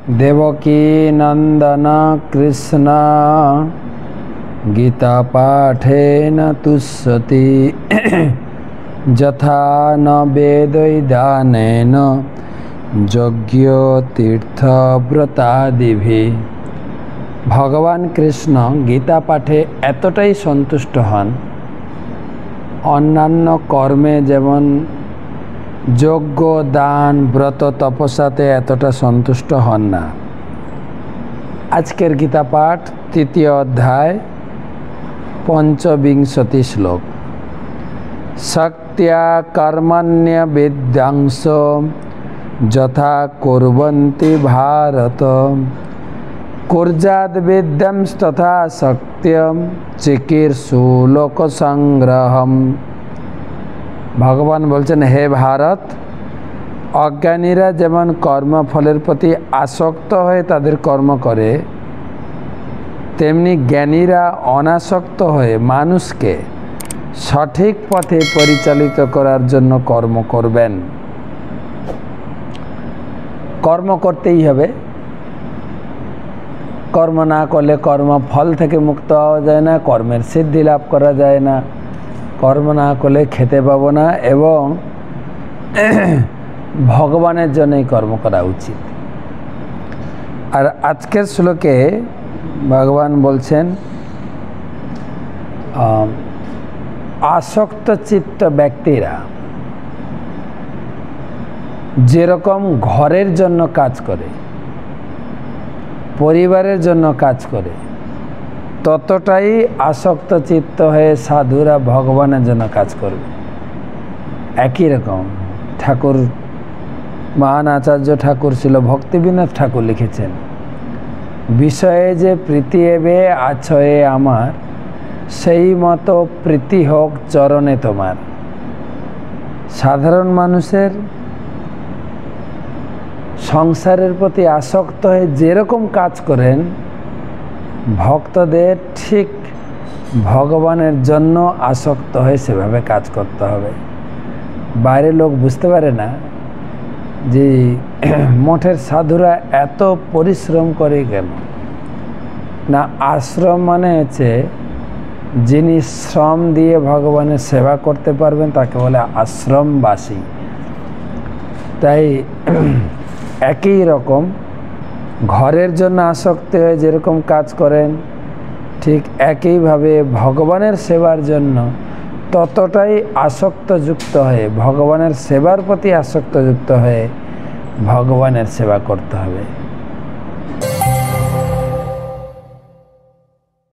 देवकी नंदन कृष्ण गीता पाठेन तुष्यति यथा न वेदैदानेन यज्ञ तीर्थ व्रतादिभिः। भगवान कृष्ण गीता पाठे एतटाई सन्तुष्ट हन अन्यान्य कर्मे जेमन यज्ञ दान व्रत तपस्याते एतटा सन्तुष्ट हन ना। आजकेर गीता पाठ तृतीय अध्याय 25 श्लोक। शक्त्या कर्मण्य विद्यांश यथा कुर्वन्ति भारत कुर्याद् विद्यांश तथा शक्त्यं चिकीर्षु लोक संग्रहम। भगवान बोलছেন हे भारत अज्ञानीरा जेमन कर्मफलेर प्रति आसक्त हये तादेर कर्म करे तेमनि ज्ञानीरा अनासक्त हये मानुषके सठिक पथे परिचालित करार जन्य कर्म करबेन। कर्म करतेई हबे, कर्म ना करले कर्म फल थेके मुक्त हওয়া যায় না, कर्मेर सिद्धि लाभ करा যায় না, कर्म ना करले खेते पाबो ना एवं भगवानेर जन्यई कर्म करा उचित। और आजकेर श्लोके भगवान बोलছেন आसक्त चित्त व्यक्तिरा जेरकम घरेर जन्य काज करे परिवारेर जन्य काज करे ततटाई आसक्त चित्त हये साधुरा भगवानेर जन्य काज करबे। एकई रकम ठाकुर महान आचार्य ठाकुर छिलो भक्तिविनोद ठाकुर लिखेছেন বিষয়ে যে প্রীতি এবে আছয়ে আমার সেই মতো প্রীতি হোক চরণে তোমার। সাধারণ মানুষের সংসারের প্রতি আসক্ত হয়ে যেরকম কাজ করেন ভক্তদের ঠিক ভগবানের জন্য আসক্ত হয়ে সেভাবে কাজ করতে হবে। বাইরে লোক বুঝতে পারে না যে মঠের সাধুরা এত পরিশ্রম করে কেন। না, আশ্রম মানে হচ্ছে যিনি শ্রম দিয়ে ভগবানের সেবা করতে পারবেন তাকে বলে আশ্রমবাসী। তাই একই রকম ঘরের জন্য আসক্ত হয়ে যেরকম কাজ করেন ঠিক একইভাবে ভগবানের সেবার জন্য ততটাই আসক্তযুক্ত হয়ে ভগবানের সেবার প্রতি আসক্তযুক্ত হয়ে ভগবানের সেবা করতে হবে।